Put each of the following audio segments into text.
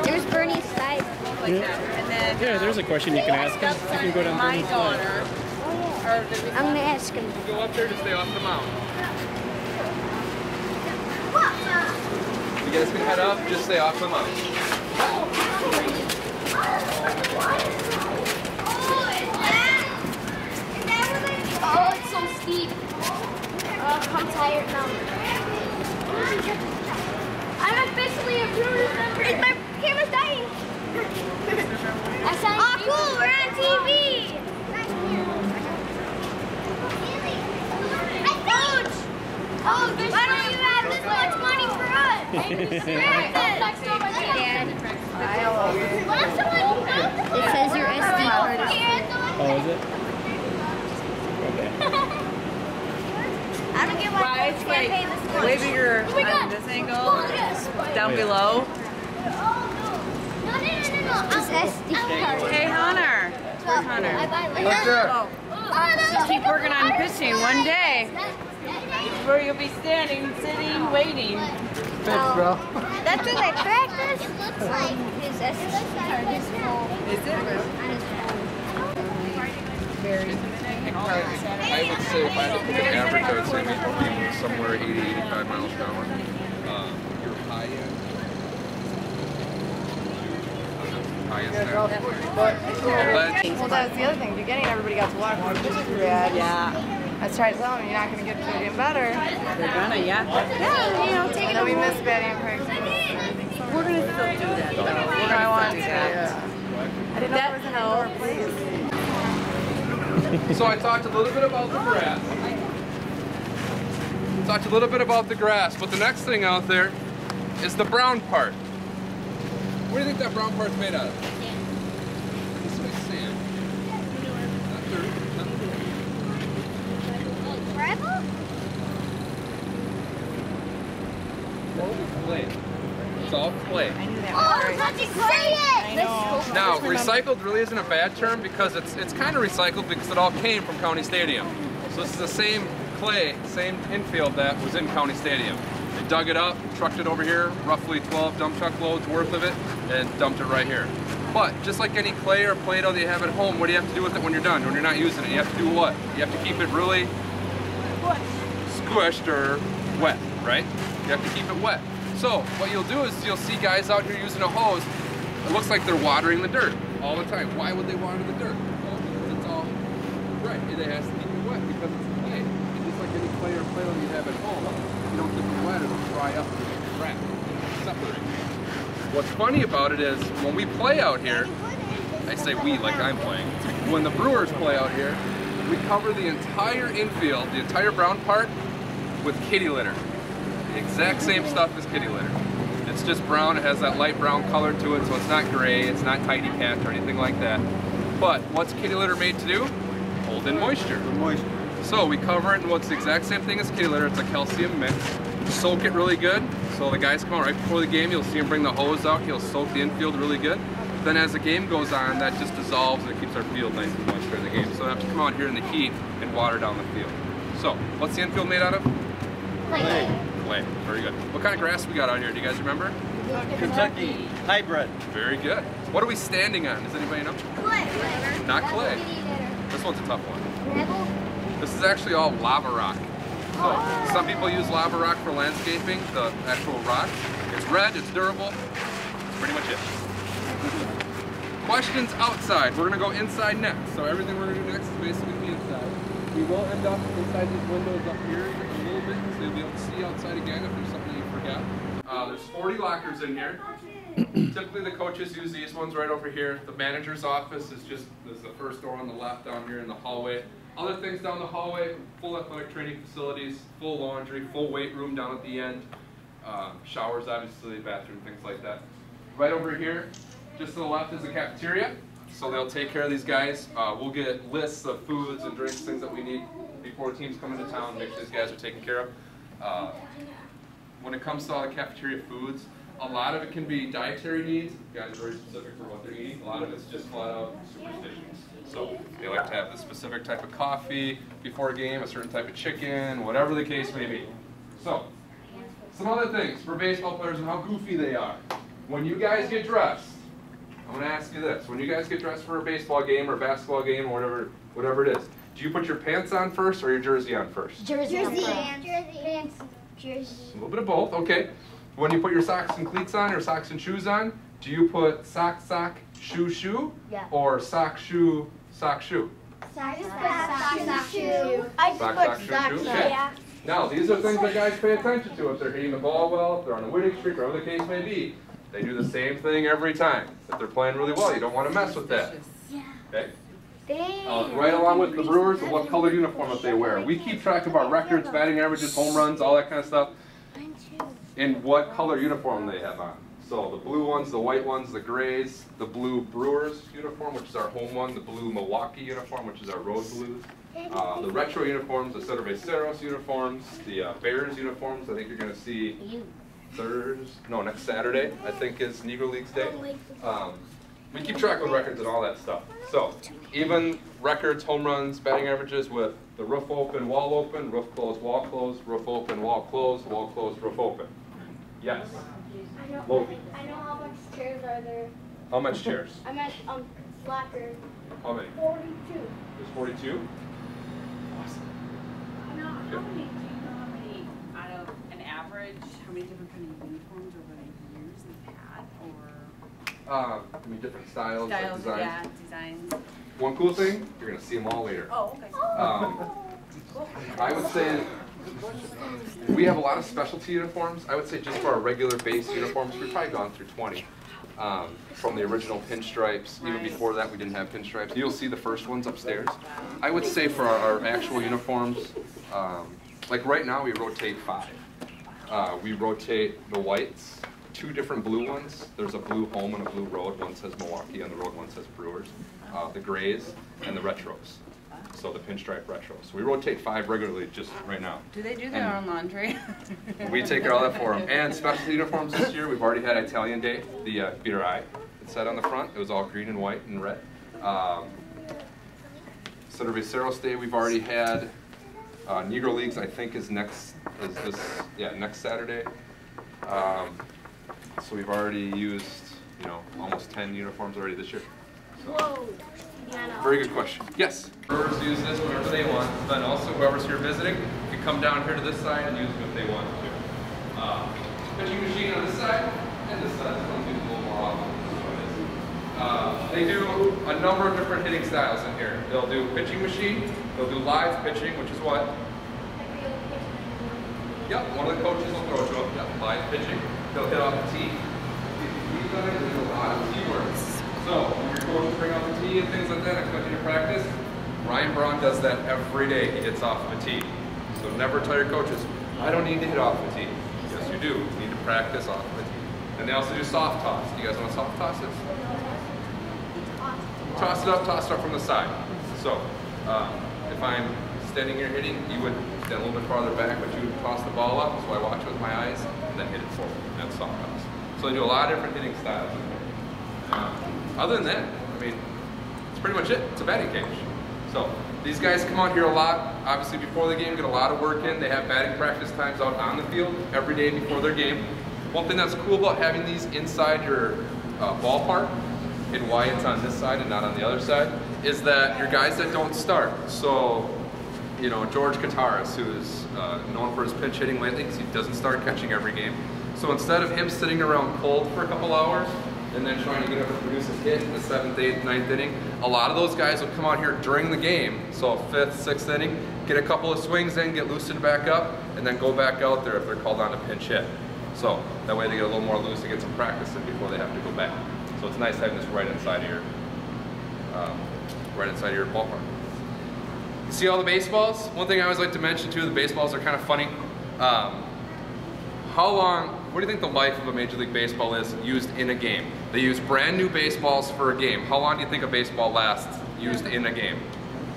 There's Bernie's slide. Yeah, there's a question you can ask him. You can go down Bernie's slide. I'm gonna ask him. Go up there to stay off the mountain. You guys can head up, just stay off the mountain. Oh, it's so steep. Oh, I'm tired now. I'm officially a Brewers member. My camera's dying. Oh, cool, we're on TV. Coach! Oh, why don't you have this much money for us? It says your SD card is Oh, is it? Okay. I don't get why it's can't pay this much. Way bigger on this angle, down below. It's SD card. Hey, Hunter. Where's Hunter? Oh, Keep working on pitching one day. Where you'll be standing, sitting, waiting. Thanks, bro. That's what I practice. It looks like his SD card is full. Is it? I would say if I had to pick an average, I would say maybe somewhere 80, 85 miles an hour. Your high end. Well, that was the other thing. Beginning, everybody got to walk. This is bad. Yeah. I was trying to tell them you're not going to get to getting better. They're gonna, yeah. Yeah, you know, take it. And then we miss batting practice. We're gonna still do that, though. We're I gonna want still to. do that. Yeah. I didn't know it was an indoor place. So I talked a little bit about the grass. Talked a little bit about the grass, but the next thing out there is the brown part. What do you think that brown part's made out of? This is sand. Not dirt. Not Gravel? clay. It's all clay. I knew that Oh, was right. touching clay! I know. Now, recycled really isn't a bad term because it's kind of recycled because it all came from County Stadium. So this is the same clay, same infield that was in County Stadium. They dug it up, trucked it over here, roughly 12 dump truck loads worth of it, and dumped it right here. But just like any clay or Play-Doh that you have at home, what do you have to do with it when you're done, when you're not using it? You have to do what? You have to keep it really squished or wet, right? You have to keep it wet. So what you'll do is you'll see guys out here using a hose. It looks like they're watering the dirt all the time. Why would they water the dirt? Well, because it's all right. It has to keep it wet because it's clay. And just like any clay or Play-Doh you have at home, you don't keep it wet, it'll dry up and crack, separate. What's funny about it is when we play out here, I say we like I'm playing. When the Brewers play out here, we cover the entire infield, the entire brown part, with kitty litter. The exact same stuff as kitty litter. It's just brown, it has that light brown color to it, so it's not gray, it's not tidy cat or anything like that. But what's kitty litter made to do? Hold in moisture. So we cover it in what's the exact same thing as kitty litter, it's a calcium mix. Soak it really good, so the guys come out right before the game, you'll see him bring the hose out, he'll soak the infield really good. Then as the game goes on, that just dissolves and it keeps our field nice and moist during the game. So we have to come out here in the heat and water down the field. So, what's the infield made out of? Clay. Clay. Very good. What kind of grass we got out here? Do you guys remember? Kentucky hybrid. Very good. What are we standing on? Does anybody know? Clay. Not clay. This one's a tough one. Gravel? This is actually all lava rock. So, some people use lava rock for landscaping, the actual rock. It's red, it's durable. That's pretty much it. Questions outside. We're going to go inside next. So everything we're going to do next is basically inside. We will end up inside these windows up here a little bit, so you'll be able to see outside again if there's something you forgot. There's 40 lockers in here. Typically the coaches use these ones right over here. The manager's office is just, there's the first door on the left down here in the hallway. Other things down the hallway, full athletic training facilities, full laundry, full weight room down at the end. Showers, obviously, bathroom, things like that. Right over here, just to the left is the cafeteria. So they'll take care of these guys. We'll get lists of foods and drinks, things that we need before teams come into town, make sure these guys are taken care of. When it comes to all the cafeteria foods, a lot of it can be dietary needs. You guys are very specific for what they're eating. A lot of it's just flat out superstitions. So they like to have the specific type of coffee before a game, a certain type of chicken, whatever the case may be. So, some other things for baseball players and how goofy they are. When you guys get dressed, I'm going to ask you this. When you guys get dressed for a baseball game or a basketball game or whatever it is, do you put your pants on first or your jersey on first? Jersey. A little bit of both, okay. When you put your socks and cleats on or socks and shoes on, do you put sock, shoe, Yeah. or sock, shoe, shoe? Sock, shoe. Sock, shoe, okay. Yeah. Now, these are things that guys pay attention to. If they're hitting the ball well, if they're on a winning streak, whatever the case may be, they do the same thing every time. If they're playing really well, you don't want to mess with that. Okay? Right along with the Brewers, what color uniform that they wear. We keep track of our records, batting averages, home runs, all that kind of stuff, and what color uniform they have on. So the blue ones, the white ones, the grays, the blue Brewers uniform, which is our home one, the blue Milwaukee uniform, which is our road blues. The retro uniforms, the Cerveceros uniforms, the Bears uniforms. I think you're going to see next Saturday, I think is Negro Leagues Day. We keep track of records and all that stuff. So even records, home runs, batting averages with the roof open, wall open, roof closed, wall closed, roof open, wall closed, roof open. Yes. I know how much chairs are there. How much chairs? I meant slacker. How many? 42. There's 42? Awesome. How many, do you know how many, out of an average, how many different kind of uniforms over the years they've had, or? I mean, different styles, like Styles, designs. yeah, designs. One cool thing, you're going to see them all later. Oh, okay. I would say we have a lot of specialty uniforms. I would say just for our regular base uniforms, we've probably gone through 20. From the original pinstripes, even before that we didn't have pinstripes. You'll see the first ones upstairs. I would say for our actual uniforms, like right now we rotate 5. We rotate the whites, 2 different blue ones. There's a blue home and a blue road. One says Milwaukee on the road, one says Brewers. The grays and the retros. So the pinstripe retros. So we rotate 5 regularly just right now. Do they do their own laundry? We take care of all that for them. And specialty uniforms this year, we've already had Italian Day, the beater eye. It said on the front, it was all green and white and red. Cerveceros Day, we've already had. Negro Leagues, I think, is next Saturday. So we've already used, almost 10 uniforms already this year. So. Whoa. Very good question. Yes? Brewers use this whenever they want. Then also whoever's here visiting can come down here to this side and use it if they want to. Pitching machine on this side and this side. This one's used a little more often. They do a number of different hitting styles in here. They'll do pitching machine. They'll do live pitching, which is what? Yep, one of the coaches will throw to them. Yep, live pitching. They'll hit off the tee. We've done it. There's a lot of tee work. So, when your coaches bring out the tee and things like that, expect you to practice. Ryan Braun does that every day. He hits off of a tee. So never tell your coaches, I don't need to hit off the tee. Yes, you do. You need to practice off of the tee. And they also do soft toss. Do you guys know what soft toss is? Toss it up from the side. So, if I'm standing here hitting, you would stand a little bit farther back, but you would toss the ball up, so I watch it with my eyes, and then hit it forward. That's soft toss. So they do a lot of different hitting styles. Other than that, I mean, it's pretty much it. It's a batting cage. So these guys come out here a lot, obviously before the game, get a lot of work in. They have batting practice times out on the field every day before their game. One thing that's cool about having these inside your ballpark, and why it's on this side and not on the other side, is that your guys that don't start. So, George Kataris, who's known for his pinch hitting lately because he doesn't start catching every game. So instead of him sitting around cold for a couple hours, and then trying to get up and produce a hit in the 7th, 8th, 9th inning. A lot of those guys will come out here during the game, so 5th, 6th inning, get a couple of swings in, get loosened back up, and then go back out there if they're called on a pinch hit. So that way they get a little more loose to get some practice in before they have to go back. So it's nice having this right inside of your ballpark. You see all the baseballs? One thing I always like to mention too, the baseballs are kind of funny. How long, what do you think the life of a Major League Baseball is used in a game? They use brand new baseballs for a game. How long do you think a baseball lasts used in a game?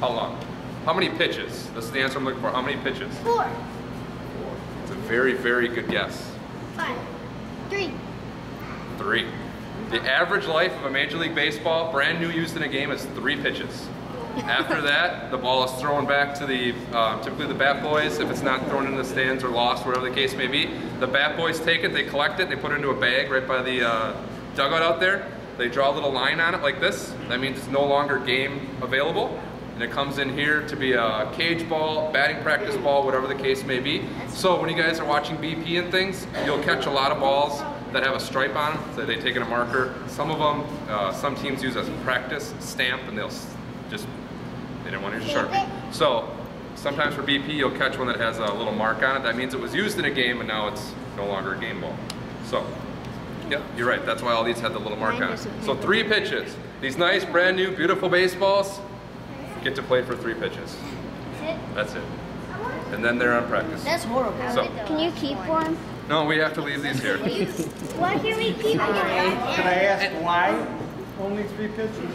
How long? How many pitches? This is the answer I'm looking for. How many pitches? 4. It's a very, very good guess. 5. 3. 3. The average life of a Major League Baseball, brand new used in a game, is 3 pitches. After that, the ball is thrown back to the, typically the bat boys, if it's not thrown in the stands or lost, whatever the case may be. The bat boys take it, they collect it, they put it into a bag right by the dugout out there. They draw a little line on it like this. That means it's no longer game available. And it comes in here to be a cage ball, batting practice ball, whatever the case may be. So when you guys are watching BP and things, you'll catch a lot of balls that have a stripe on them, so they take in a marker. Some of them, some teams use as a practice stamp, and they'll just, they didn't want to use a Sharpie. So sometimes for BP, you'll catch one that has a little mark on it. That means it was used in a game, and now it's no longer a game ball. So, yeah, you're right. That's why all these had the little mark on it. So 3 pitches. These nice, brand new, beautiful baseballs get to play for 3 pitches. That's it. And then they're on practice. That's horrible. So, Can you keep one? no, we have to leave these here. Why can't we keep one? Can I ask why only 3 pitches?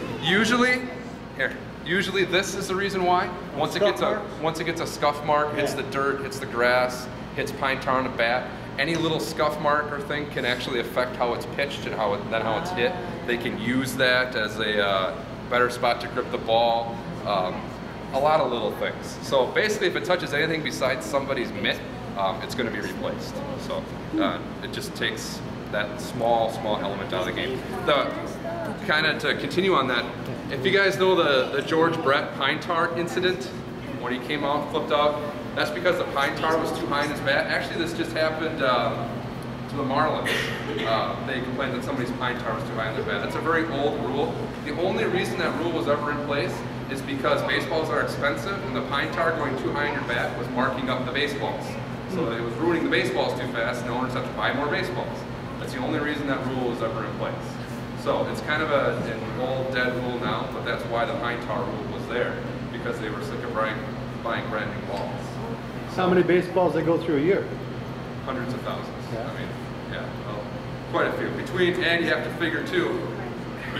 Usually this is the reason why. Once it gets a scuff mark, hits the dirt, hits the grass, hits pine tar on the bat, any little scuff mark or thing can actually affect how it's pitched and how it's hit. They can use that as a better spot to grip the ball. A lot of little things. So basically, if it touches anything besides somebody's mitt, it's going to be replaced. So it just takes that small element out of the game. Kind of to continue on that, if you guys know the George Brett pine tar incident, when he came out, flipped out, that's because the pine tar was too high in his bat. Actually, this just happened to the Marlins. They complained that somebody's pine tar was too high in their bat. That's a very old rule. The only reason that rule was ever in place is because baseballs are expensive, and the pine tar going too high in your bat was marking up the baseballs. So it was ruining the baseballs too fast, and owners have to buy more baseballs. That's the only reason that rule was ever in place. So it's kind of an old dead rule now, but that's why the pine tar rule was there, because they were sick of buying brand new balls. How many baseballs they go through a year? Hundreds of thousands. Yeah. I mean, yeah, well, quite a few. And you have to figure too,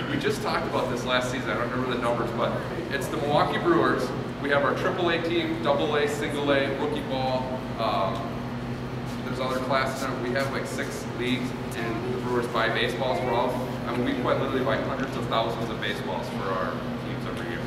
we just talked about this last season, I don't remember the numbers, but it's the Milwaukee Brewers. We have our AAA team, AA, single A, rookie ball. There's other classes. We have like 6 leagues, and the Brewers buy baseballs for all. I mean, we quite literally buy hundreds of thousands of baseballs for our teams every year.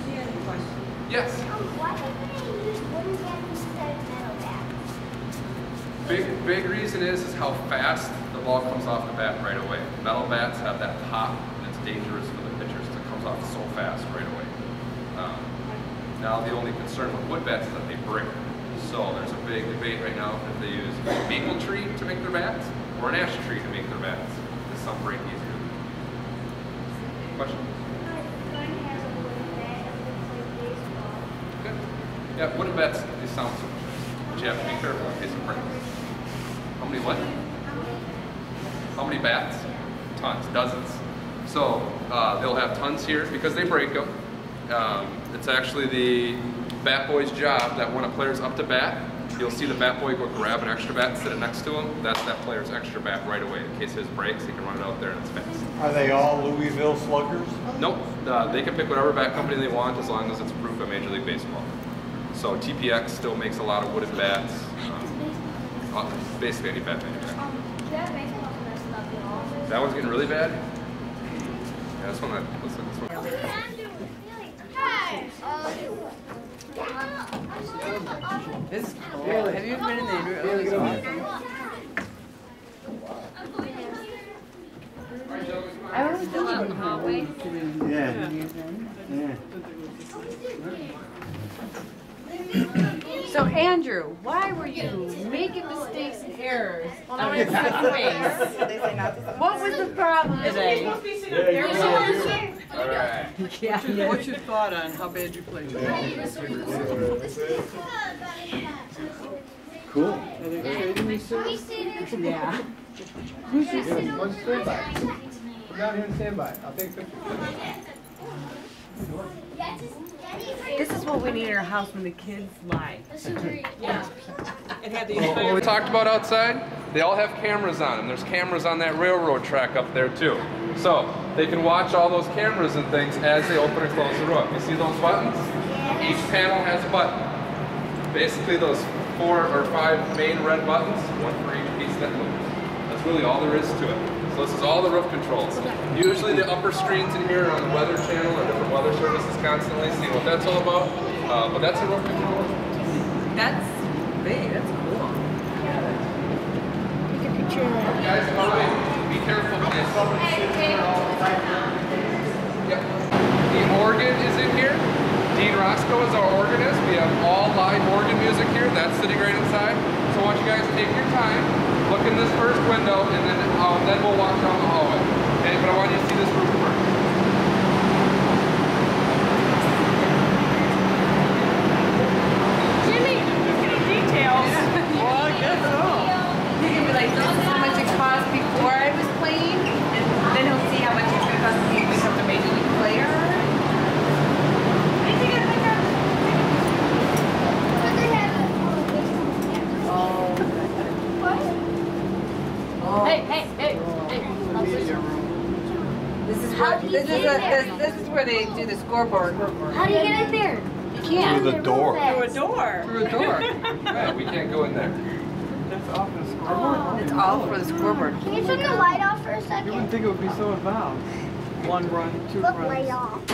Do you have any questions? Yes? Why can't they use wooden bats instead of metal bats? Big reason is how fast the ball comes off the bat right away. Metal bats have that pop, and it's dangerous for the pitchers because it comes off so fast right away. Now the only concern with wood bats is that they break. So there's a big debate right now if they use a maple tree to make their bats or an ash tree to make their bats, because some break easier. Question? Good. Yeah, wooden bats, they sound so much, but you have to be careful in case of breaks. How many what? How many bats? Tons, dozens. So they'll have tons here because they break them. It's actually the bat boy's job that when a player's up to bat, you'll see the bat boy go grab an extra bat and sit it next to him. That's that player's extra bat right away. In case his breaks, he can run it out there and it's fast. Are they all Louisville Sluggers? Nope. They can pick whatever bat company they want as long as it's approved by Major League Baseball. So TPX still makes a lot of wooden bats. Basically any bat manufacturer. That one's getting really bad? Yeah, this one, looks like this one. This is cool. Have you been in the Andrew? Oh, it's awesome. I was still out in the hallway. Yeah. So Andrew, why were you making mistakes and errors on a second base? They say not to. What was the problem today? What's your thought on how bad you played? Cool. Yeah. One standby. Come down here and stand by. I'll take pictures. This is what we need in our house when the kids lie. It had the What we talked about outside, they all have cameras on them. There's cameras on that railroad track up there too. So they can watch all those cameras and things as they open and close the room. You see those buttons? Each panel has a button. Basically those 4 or 5 main red buttons, one for each piece that moves. That's really all there is to it. So this is all the roof controls. Usually the upper screens in here are on the weather channel or different weather services constantly, seeing what that's all about. But that's a roof control. That's big. That's cool. Guys, by the way, be careful, please. Yep. The organ is in here. Dean Roscoe is our organist. We have all live organ music here. That's sitting right inside. So I want you guys to take your time, look in this first window, and then we'll walk down the hallway. Okay, but I want you to see this room first. Jimmy, look at the details. Well, I guess so. He can be like, this is how much it cost before I was playing, and then he'll see how much it's going to cost me to become a Major League player. This is where they do the scoreboard. How do you get in there? You can't. Through the door. Through a door. Through a door. Yeah, we can't go in there. That's off the scoreboard. It's all for the scoreboard. Can you turn the light off for a You second? wouldn't think it would be so involved. 1 run, 2 Look, light runs. off.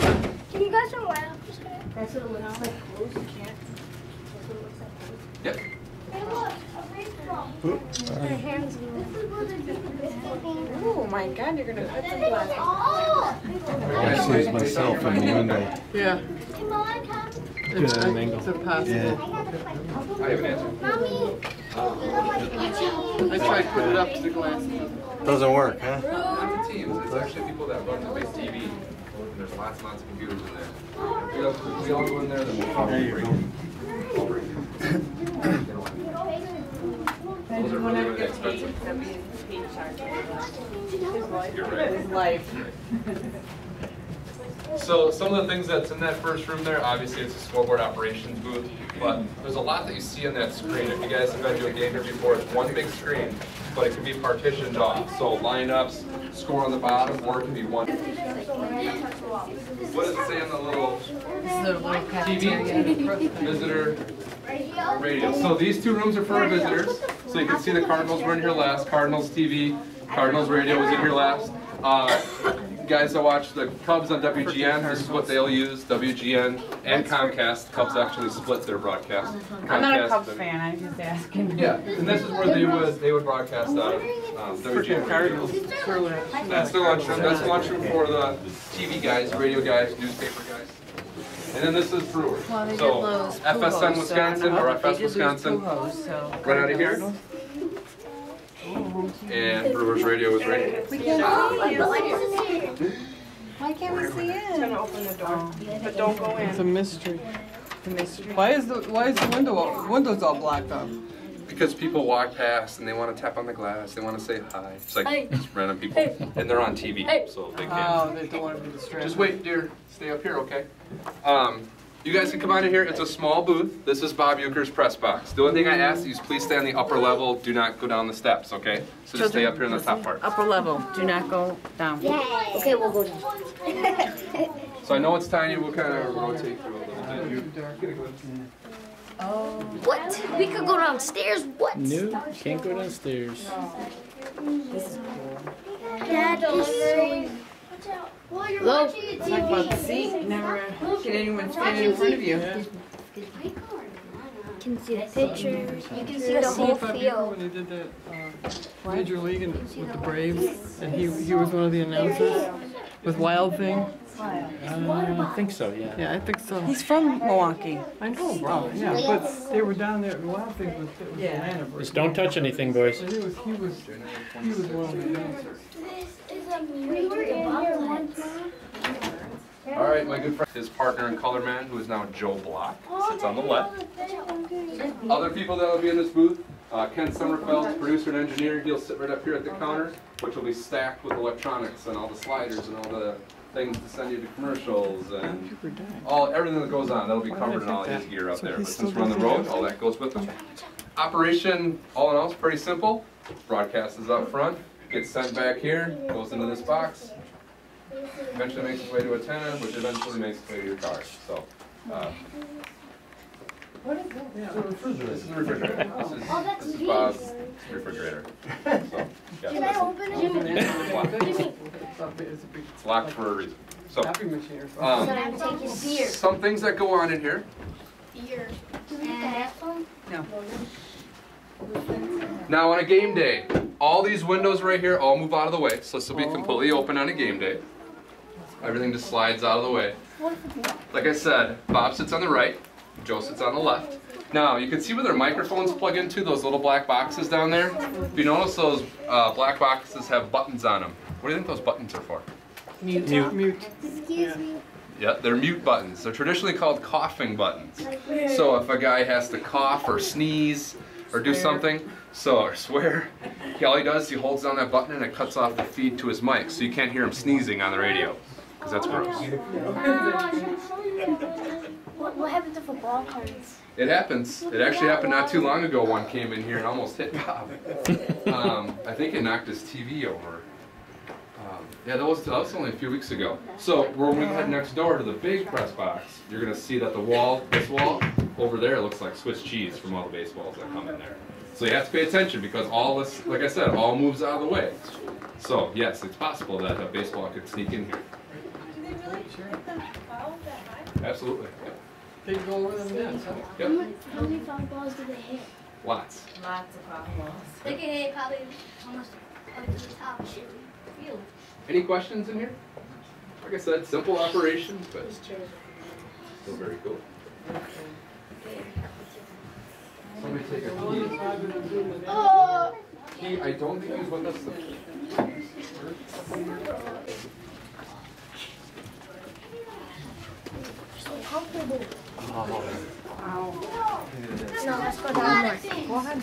Can you guys turn the light off for a second? That's what it looks like. Close, you can't. That's what it looks like. Yep. Hey, look, a baseball. Their hands move. This is where they're doing. Oh my God, you're gonna put some glass. Oh! I sees myself in the window. Yeah. Come on, come. It's Good angle. impossible. Yeah. I have an answer. Mommy. I tried to put it up to the glass. Doesn't work, huh? On the teams, it's actually people that run the big TV. And there's lots and lots of computers in there. We all go in there, then we'll probably bring them. Those are really, really expensive. You're right. His life. So some of the things that's in that first room there, obviously it's a scoreboard operations booth, but there's a lot that you see on that screen. If you guys have been to a game here before, it's one big screen, but it can be partitioned off. So lineups, score on the bottom, or it can be one. What does it say on the little TV? Visitor radio. So these 2 rooms are for our visitors. So you can see the Cardinals were in here last, Cardinals TV, Cardinals radio was in here last. Guys that watch the Cubs on WGN, this is what they'll use, WGN and Comcast. Cubs actually split their broadcast. I'm not a Comcast Cubs and- fan, I'm just asking. Yeah, and this is where they would broadcast out of WGN. Cardinals. Surely. That's the lunchroom. That's the lunchroom for the TV guys, radio guys, newspaper guys. And then this is Brewers. Well, they did So lose FSN Pujols, so I Wisconsin don't know, or but they FS did lose Wisconsin, Pujols, so- right out of here. And Brewers radio is right here. We can't see it. It's Why can't we see Trying to it? open the door, but don't go It's a in. mystery. The mystery. Why is the windows all blocked up? Because people walk past and they want to tap on the glass, they want to say hi. It's like just random people. And they're on TV, so they can't. Oh, they don't want to be distracted. Just wait, dear. Stay up here, okay? You guys can come out of here. It's a small booth. This is Bob Euchre's press box. The only thing I ask is please stay on the upper level. Do not go down the steps, okay? So just stay up here in the top part. Upper level, do not go down. Okay, we'll go down. So I know it's tiny. We'll kind of rotate through a little bit. What? We could go downstairs. What? No, can't go downstairs. Dad, delivery. Well, you're watching a Talk about the TV. seat, never get anyone standing in front of you. You can see the pictures. You can see the whole 25 people field. when they did that Major League with the Braves, and he was one of the announcers with Wild Thing. I think so, yeah. Yeah, I think so. He's from Milwaukee. I know, bro. Yeah, but they were down there. Wild Thing was Yeah. Atlanta. Just don't touch anything, boys. And he was one of the announcers. We were in here once. All right, my good friend, his partner and color man, who is now Joe Block, sits on the left. Other people that will be in this booth, Ken Sommerfeld, producer and engineer, he'll sit right up here at the counter, which will be stacked with electronics and all the sliders and all the things to send you to commercials and everything that goes on. That'll be covered in all his gear out there. But since we're on the road, all that goes with them. Operation, all in all, is pretty simple. Broadcast is up front, gets sent back here, goes into this box, eventually makes its way to a antenna, which eventually makes its way to your car. So, What is that? Yeah. this is a refrigerator. This is Bob's refrigerator. So, Can I open it? It's locked for a reason. So, Coffee machine or something. I'm taking beer. some things that go on in here. Beer. Do we have some? No. Now on a game day, all these windows right here all move out of the way. So this will be completely open on a game day. Everything just slides out of the way. Like I said, Bob sits on the right, Joe sits on the left. Now you can see where their microphones plug into, those little black boxes down there. If you notice, those black boxes have buttons on them. What do you think those buttons are for? Mute. Excuse me. Yeah, they're mute buttons. They're traditionally called coughing buttons. So if a guy has to cough or sneeze or do something, or swear, all he does is he holds down that button and it cuts off the feed to his mic, so you can't hear him sneezing on the radio, because that's gross. What happened to football cards? It happens. It actually happened not too long ago. One came in here and almost hit Bob. I think it knocked his TV over. Yeah, that was only a few weeks ago. So when we head next door to the big press box, you're going to see that the wall, this wall, over there looks like Swiss cheese from all the baseballs that come in there. So you have to pay attention because all this, like I said, all moves out of the way. So yes, it's possible that a baseball could sneak in here. Do they really hit them foul that high? Absolutely. They go over the nets, huh? Yep. How many foul balls do they hit? Lots. Lots of foul balls. They can hit probably almost up to the top field. Any questions in here? Like I said, simple operation, but still very cool. Somebody take a key. Key, I don't think he's with us. So comfortable. No, let's go down more. Go ahead.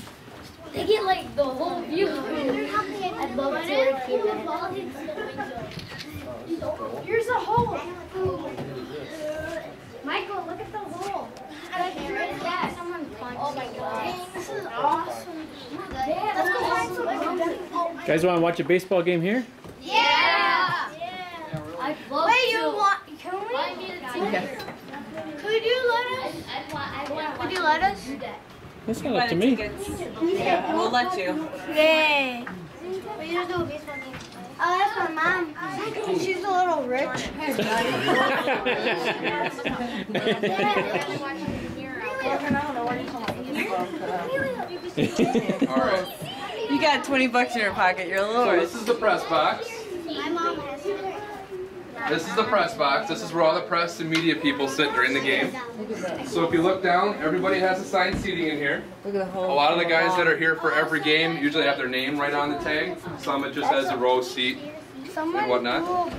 They get like the whole view. I'd love to work here. Here's a hole. Michael, look at the hole. Oh my god. This is awesome. Let's go find some. Guys want to watch a baseball game here? Yeah. I'd love to. Wait, you want? Can we? Could you let us? Could you let us? That's not up to me. Yeah, we'll let you. Yay. We just do a baseball game. Oh, that's my mom. She's a little rich. All right. You got $20 in your pocket. You're a little So rich. this is the press box. My mom has it. This is the press box. This is where all the press and media people sit during the game. So if you look down, everybody has assigned seating in here. Look at the A whole. lot of the guys that are here for every game usually have their name right on the tag. Some it just has a row seat and whatnot.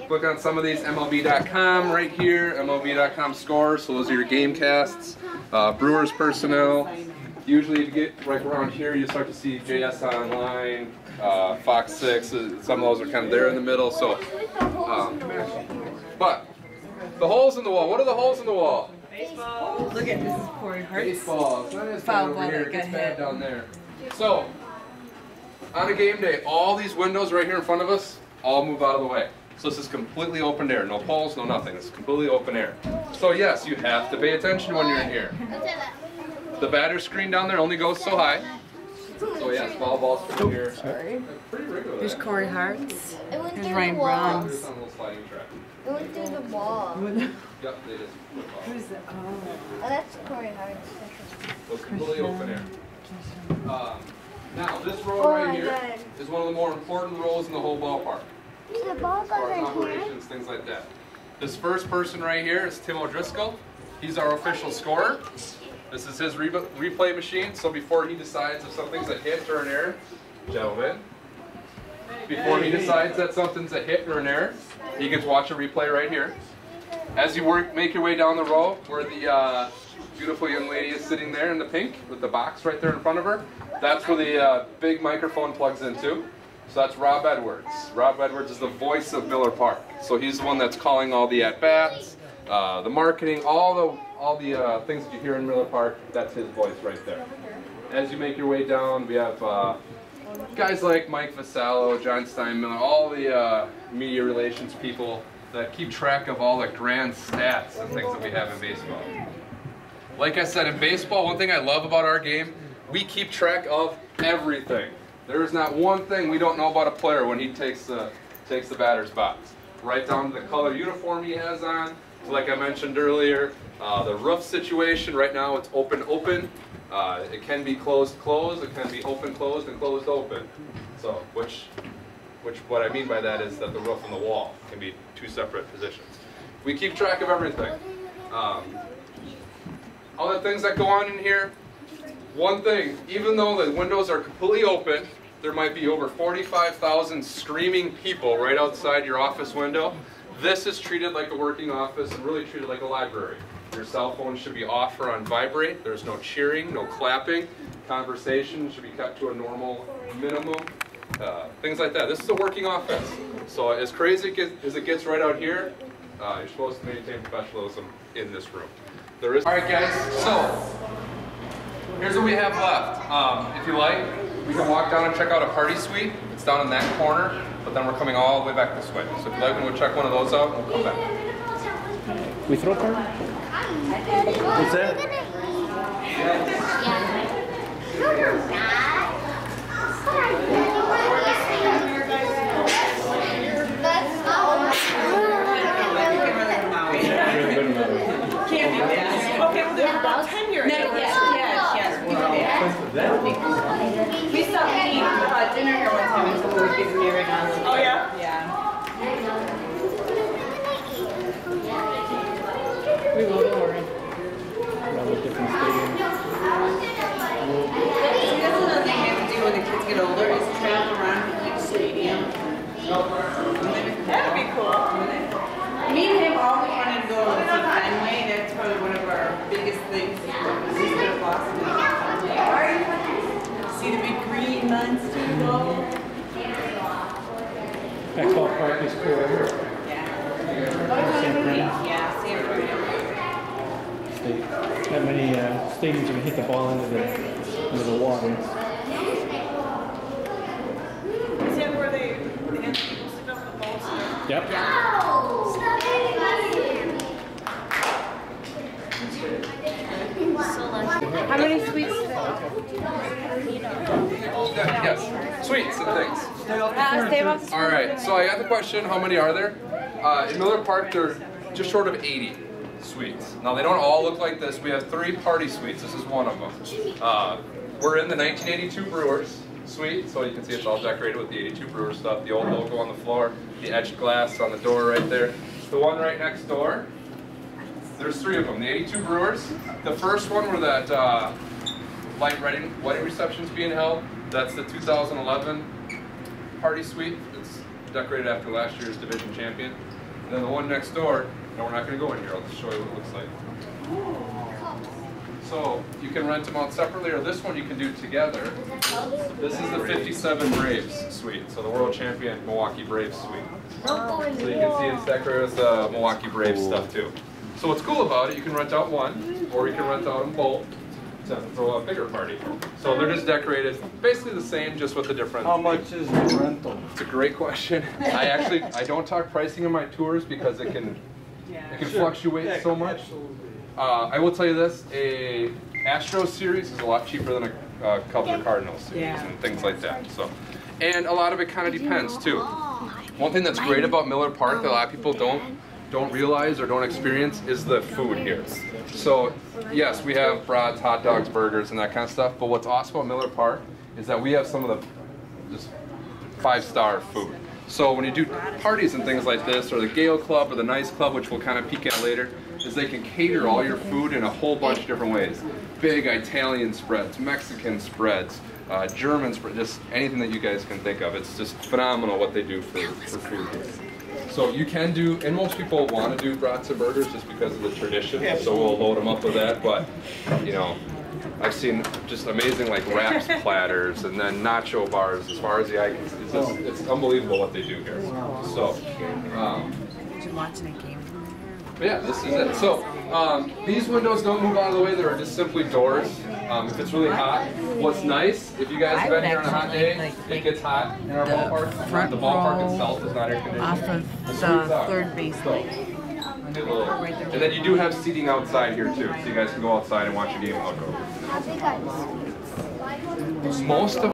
Click on some of these, MLB.com right here, MLB.com scores, so those are your game casts. Brewers personnel. Usually if you get right around here, you start to see JS Online, Fox 6, some of those are kind of there in the middle. So, but the holes in the wall, what are the holes in the wall? Baseball. Look at this is Corey Hart. Baseball. It's not as bad Foul over ball here, that it gets got bad hit. down there. So, on a game day, all these windows right here in front of us all move out of the way. So this is completely open air, no poles, no nothing. It's completely open air. So yes, you have to pay attention when you're in here. The batter screen down there only goes so high. So yes, foul balls from here. Sorry. Pretty regular. There's Corey Hart's. It went There's through Ryan the wall. Braun. It's on a little sliding track. It went through the wall. Yep, they just flip off. Who's the? Oh. Oh, that's Corey Hart. So it's completely open air. Now this row right here is one of the more important rows in the whole ballpark. The ball As far as goes in here. operations, things like that. This first person right here is Tim O'Driscoll. He's our official scorer. This is his replay machine, so before he decides if something's a hit or an error, gentlemen, before he decides that something's a hit or an error, he gets to watch a replay right here. As you make your way down the row, where the beautiful young lady is sitting there in the pink with the box right there in front of her, that's where the big microphone plugs into. So that's Rob Edwards. Rob Edwards is the voice of Miller Park. So he's the one that's calling all the at-bats, the marketing, all the things that you hear in Miller Park. That's his voice right there. As you make your way down, we have guys like Mike Vasallo, John Steinmiller, all the media relations people that keep track of all the grand stats and things that we have in baseball. Like I said, in baseball, one thing I love about our game, we keep track of everything. There is not one thing we don't know about a player when he takes the batter's box. Right down to the color uniform he has on. So like I mentioned earlier, the roof situation, right now it's open-open. It can be closed-closed, it can be open-closed, and closed-open. So, what I mean by that is that the roof and the wall can be two separate positions. We keep track of everything. Other things that go on in here, one thing, even though the windows are completely open, there might be over 45,000 screaming people right outside your office window. This is treated like a working office and really treated like a library. Your cell phone should be off or on vibrate. There's no cheering, no clapping. Conversation should be kept to a normal minimum. Things like that. This is a working office. So as crazy as it gets right out here, you're supposed to maintain professionalism in this room. All right, guys, so here's what we have left. If you like, we can walk down and check out a party suite. It's down in that corner, but then we're coming all the way back this way. So if you like, we can go check one of those out and we'll come back. We throw a party? What's that? Okay, well, there's about 10 years. Yes. We saw me dinner here one time and someone was getting married on. Oh, yeah? Yeah. We go to Oregon. Around the different stadiums. See, that's another thing you have to do when the kids get older is travel around each stadium. That'd be cool. Me and him always wanted to go to see Fenway. That's probably one of our biggest things. We could have lost it. See the big green monster go. Baseball park is cool. Yeah, San Bruno. That many stadiums you can hit the ball into the water. Is that where they have people sit up the balls? Yep. How many sweets? Yes, sweets and things. Stay off the All right, so I got the question, how many are there? In Miller Park, there are just short of 80 suites. Now, they don't all look like this. We have 3 party suites. This is one of them. We're in the 1982 Brewers suite, so you can see it's all decorated with the 82 Brewers stuff, the old logo on the floor, the etched glass on the door right there. The one right next door, there's 3 of them, the 82 Brewers. The first one where that light wedding reception's being held, that's the 2011 party suite. It's decorated after last year's division champion. And then the one next door, no, we're not going to go in here. I'll just show you what it looks like. So you can rent them out separately, or this one you can do together. This is the 57 Braves suite, so the world champion Milwaukee Braves suite. So you can see it's decorated with the Milwaukee Braves stuff too. So what's cool about it, you can rent out one, or you can rent out them both to throw a bigger party. So they're just decorated basically the same, just with a different. How much is the rental? It's a great question. I don't talk pricing in my tours because it can fluctuate so much. I will tell you this: a Astro series is a lot cheaper than a Cubs or Cardinals series and things like that. So, and a lot of it kind of depends too. One thing that's great about Miller Park that a lot of people don't realize or don't experience is the food here. So yes, we have brats, hot dogs, burgers, and that kind of stuff. But what's awesome about Miller Park is that we have some of the just 5-star food. So when you do parties and things like this, or the Gale Club or the Nice Club, which we'll kind of peek at later, is they can cater all your food in a whole bunch of different ways. Big Italian spreads, Mexican spreads, German spreads, just anything that you guys can think of. It's just phenomenal what they do for food here. So you can do, and most people want to do brats and burgers just because of the tradition, so we'll load them up with that, but you know, I've seen just amazing like wraps platters and then nacho bars as far as the eye can see. It's unbelievable what they do here. So, Imagine watching a game from here. but yeah, this is it. So these windows don't move out of the way. They're just simply doors. If it's really hot, what's nice, if you guys have been here on a hot day, it gets hot in our ballpark. The ballpark itself is not air conditioned. Off of the third base line. And then you do have seating outside here too, so you guys can go outside and watch your game and look over. How big are the Most of